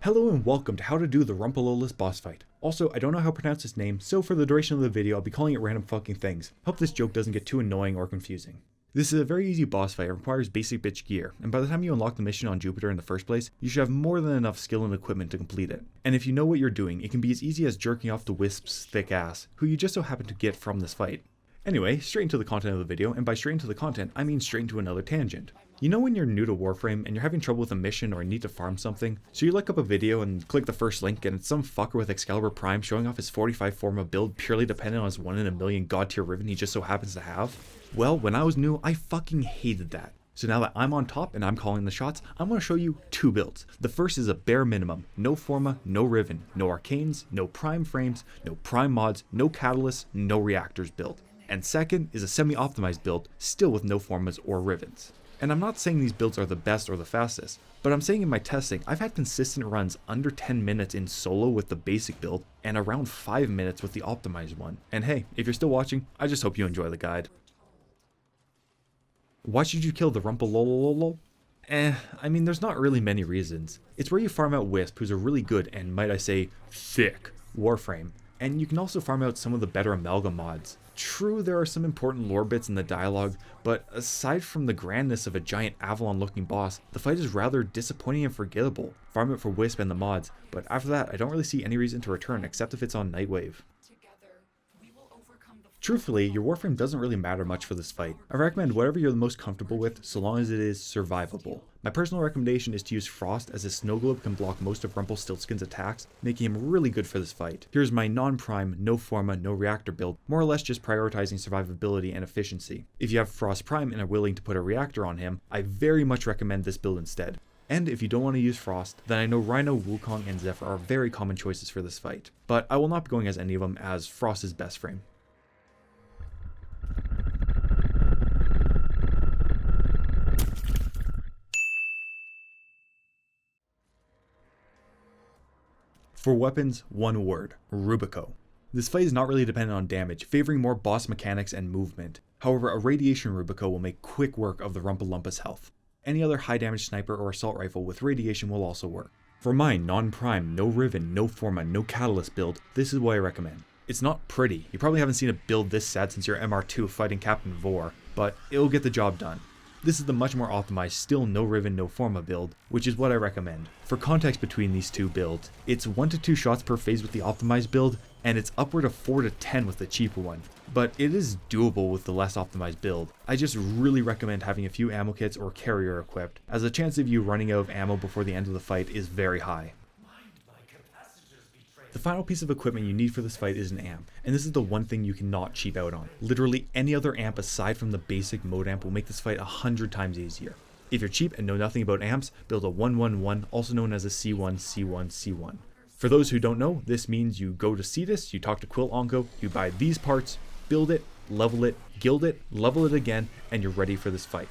Hello and welcome to how to do the Ropalolyst boss fight. Also, I don't know how to pronounce his name, so for the duration of the video I'll be calling it random fucking things. Hope this joke doesn't get too annoying or confusing. This is a very easy boss fight, it requires basic bitch gear, and by the time you unlock the mission on Jupiter in the first place, you should have more than enough skill and equipment to complete it. And if you know what you're doing, it can be as easy as jerking off the Wisp's thick ass, who you just so happen to get from this fight. Anyway, straight into the content of the video, and by straight into the content, I mean straight into another tangent. You know when you're new to Warframe and you're having trouble with a mission or need to farm something, so you look up a video and click the first link and it's some fucker with Excalibur Prime showing off his 45 Forma build purely dependent on his 1 in a million god tier Riven he just so happens to have? Well, when I was new, I fucking hated that. So now that I'm on top and I'm calling the shots, I'm going to show you two builds. The first is a bare minimum, no Forma, no Riven, no Arcanes, no Prime Frames, no Prime Mods, no Catalysts, no Reactors build. And second is a semi-optimized build, still with no Formas or Rivens. And I'm not saying these builds are the best or the fastest, but I'm saying in my testing, I've had consistent runs under 10 minutes in solo with the basic build, and around 5 minutes with the optimized one. And hey, if you're still watching, I just hope you enjoy the guide. Why should you kill the Ropalolyst? I mean, there's not really many reasons. It's where you farm out Wisp, who's a really good, and might I say, thick, Warframe. And you can also farm out some of the better Amalgam mods. True, there are some important lore bits in the dialogue, but aside from the grandness of a giant Avalon looking boss, the fight is rather disappointing and forgettable. Farm it for Wisp and the mods, but after that I don't really see any reason to return except if it's on Nightwave. Truthfully, your Warframe doesn't really matter much for this fight. I recommend whatever you're the most comfortable with, so long as it is survivable. My personal recommendation is to use Frost, as his snow globe can block most of Rumpelstiltskin's attacks, making him really good for this fight. Here's my non-prime, no Forma, no Reactor build, more or less just prioritizing survivability and efficiency. If you have Frost Prime and are willing to put a Reactor on him, I very much recommend this build instead. And if you don't want to use Frost, then I know Rhino, Wukong, and Zephyr are very common choices for this fight. But I will not be going as any of them, as Frost is best frame. For weapons, one word, Rubico. This fight is not really dependent on damage, favoring more boss mechanics and movement. However, a radiation Rubico will make quick work of the Rumpalumpus health. Any other high damage sniper or assault rifle with radiation will also work. For my non-prime, no Riven, no Forma, no Catalyst build, this is what I recommend. It's not pretty, you probably haven't seen a build this sad since your MR2 fighting Captain Vor, but it'll get the job done. This is the much more optimized, still no Riven, no Forma build, which is what I recommend. For context between these two builds, it's 1 to 2 shots per phase with the optimized build, and it's upward of 4 to 10 with the cheaper one. But it is doable with the less optimized build. I just really recommend having a few ammo kits or carrier equipped, as the chance of you running out of ammo before the end of the fight is very high. The final piece of equipment you need for this fight is an amp, and this is the one thing you cannot cheap out on. Literally any other amp aside from the basic mode amp will make this fight 100 times easier. If you're cheap and know nothing about amps, build a 111, also known as a C1, C1, C1. For those who don't know, this means you go to Cetus, you talk to Quill Onko, you buy these parts, build it, guild it, level it again, and you're ready for this fight.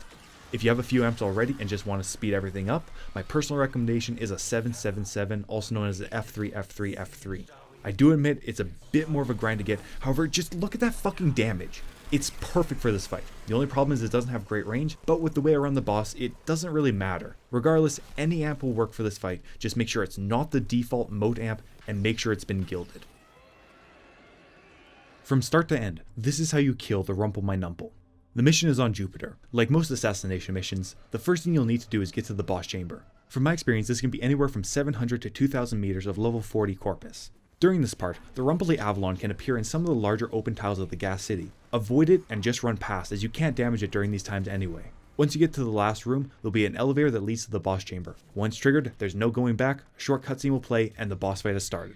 If you have a few amps already and just want to speed everything up, my personal recommendation is a 777, also known as the F3, F3, F3. I do admit it's a bit more of a grind to get, however, just look at that fucking damage. It's perfect for this fight. The only problem is it doesn't have great range, but with the way I run the boss, it doesn't really matter. Regardless, any amp will work for this fight, just make sure it's not the default mode amp and make sure it's been gilded. From start to end, this is how you kill the Rumpelmeinumple. The mission is on Jupiter. Like most assassination missions, the first thing you'll need to do is get to the boss chamber. From my experience, this can be anywhere from 700 to 2000 meters of level 40 corpus. During this part, the Rumpeli Avalon can appear in some of the larger open tiles of the gas city. Avoid it and just run past, as you can't damage it during these times anyway. Once you get to the last room, there'll be an elevator that leads to the boss chamber. Once triggered, there's no going back, a short cutscene will play, and the boss fight has started.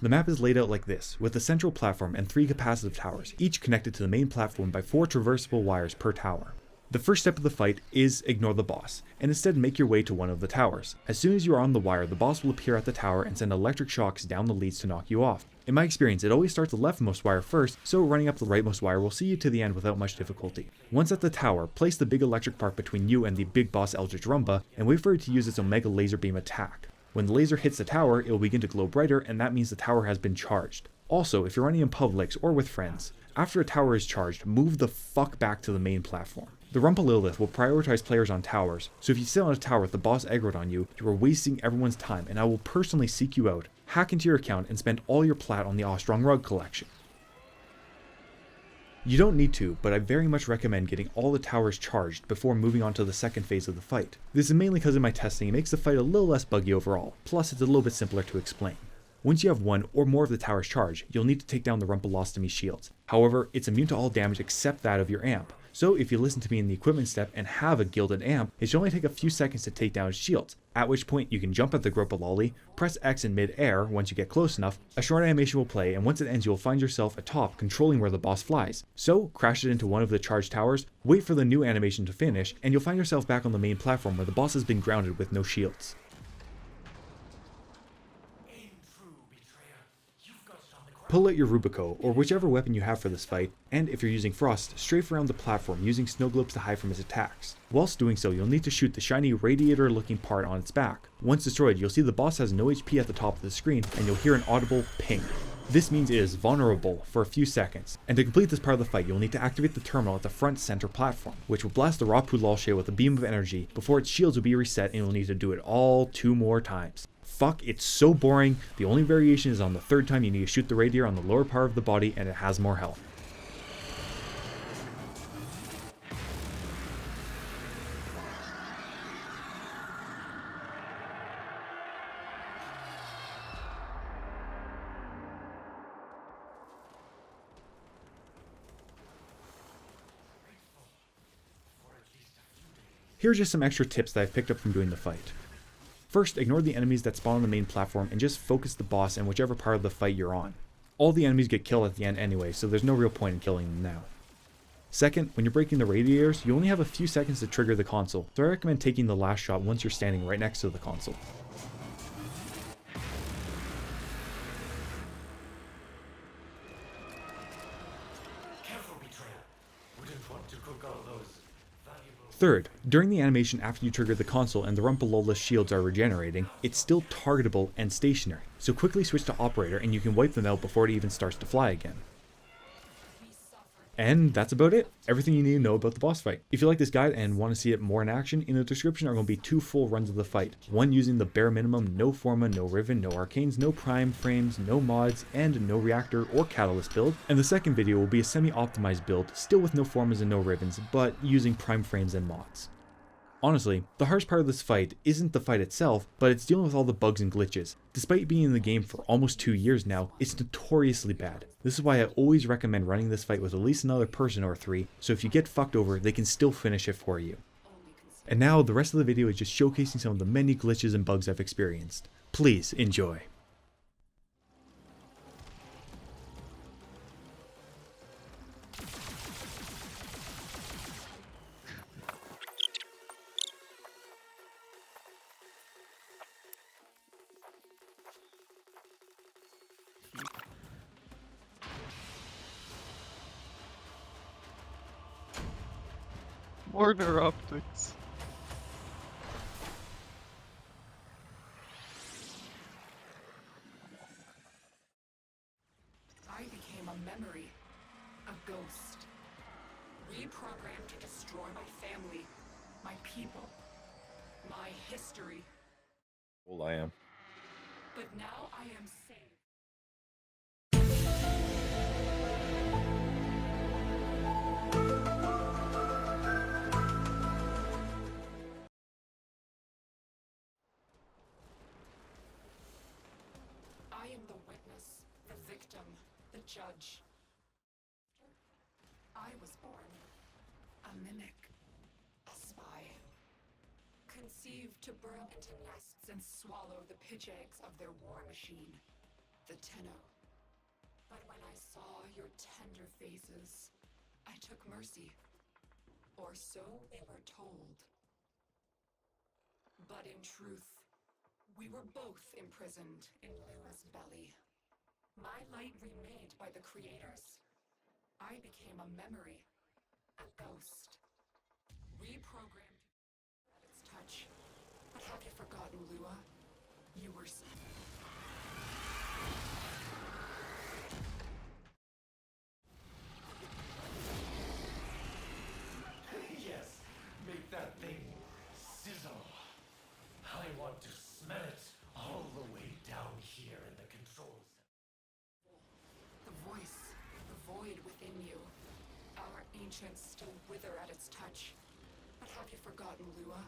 The map is laid out like this, with a central platform and 3 capacitive towers, each connected to the main platform by 4 traversable wires per tower. The first step of the fight is ignore the boss, and instead make your way to one of the towers. As soon as you are on the wire, the boss will appear at the tower and send electric shocks down the leads to knock you off. In my experience, it always starts the leftmost wire first, so running up the rightmost wire will see you to the end without much difficulty. Once at the tower, place the big electric part between you and the big boss Eldritch Rumba, and wait for it to use its Omega laser beam attack. When the laser hits the tower, it will begin to glow brighter, and that means the tower has been charged. Also, if you're running in Publix or with friends, after a tower is charged, move the fuck back to the main platform. The Ropalolyst will prioritize players on towers, so if you sit on a tower with the boss aggroed on you, you are wasting everyone's time, and I will personally seek you out, hack into your account, and spend all your plat on the Ostrong Rug collection. You don't need to, but I very much recommend getting all the towers charged before moving on to the second phase of the fight. This is mainly because in my testing it makes the fight a little less buggy overall, plus it's a little bit simpler to explain. Once you have one or more of the towers charged, you'll need to take down the Rumpalostomy shields. However, it's immune to all damage except that of your amp, so if you listen to me in the equipment step and have a gilded amp, it should only take a few seconds to take down its shields, at which point you can jump at the Ropalolyst, press X in mid-air once you get close enough, a short animation will play, and once it ends you will find yourself atop controlling where the boss flies. So, crash it into one of the charged towers, wait for the new animation to finish, and you'll find yourself back on the main platform where the boss has been grounded with no shields. Pull out your Rubico, or whichever weapon you have for this fight, and if you're using Frost, strafe around the platform using snow globes to hide from its attacks. Whilst doing so, you'll need to shoot the shiny radiator looking part on its back. Once destroyed, you'll see the boss has no HP at the top of the screen, and you'll hear an audible ping. This means it is vulnerable for a few seconds, and to complete this part of the fight you'll need to activate the terminal at the front center platform, which will blast the Ropalolyst with a beam of energy before its shields will be reset, and you'll need to do it all 2 more times. Fuck, it's so boring. The only variation is on the 3rd time you need to shoot the radiator on the lower part of the body and it has more health. Here are just some extra tips that I've picked up from doing the fight. First, ignore the enemies that spawn on the main platform and just focus the boss in whichever part of the fight you're on. All the enemies get killed at the end anyway, so there's no real point in killing them now. Second, when you're breaking the radiators, you only have a few seconds to trigger the console, so I recommend taking the last shot once you're standing right next to the console. Third, during the animation after you trigger the console and the Ropalolyst shields are regenerating, it's still targetable and stationary, so quickly switch to operator and you can wipe them out before it even starts to fly again. And that's about it. Everything you need to know about the boss fight. If you like this guide and want to see it more in action, in the description are going to be 2 full runs of the fight. One using the bare minimum, no Forma, no Riven, no Arcanes, no Prime Frames, no mods, and no Reactor or Catalyst build. And the second video will be a semi-optimized build, still with no Formas and no Rivens, but using Prime Frames and mods. Honestly, the hardest part of this fight isn't the fight itself, but it's dealing with all the bugs and glitches. Despite being in the game for almost 2 years now, it's notoriously bad. This is why I always recommend running this fight with at least another person or 3, so if you get fucked over, they can still finish it for you. And now, the rest of the video is just showcasing some of the many glitches and bugs I've experienced. Please enjoy. Order optics. I became a memory, a ghost, reprogrammed to destroy my family, my people, my history. Well, I am. But now I am saved. I am the witness, the victim, the judge. I was born a mimic, a spy, conceived to burrow into nests and swallow the pitch eggs of their war machine, the Tenno. But when I saw your tender faces, I took mercy. Or so we were told. But in truth, we were both imprisoned in Lua's belly. My light remade by the creators. I became a memory, a ghost. Reprogrammed at its touch. But have you forgotten, Lua? You were Yes, make that thing sizzle. I want to smell it all the way down here in the controls. the voice, the void within you. Our ancients still wither at its touch. But have you forgotten, Lua?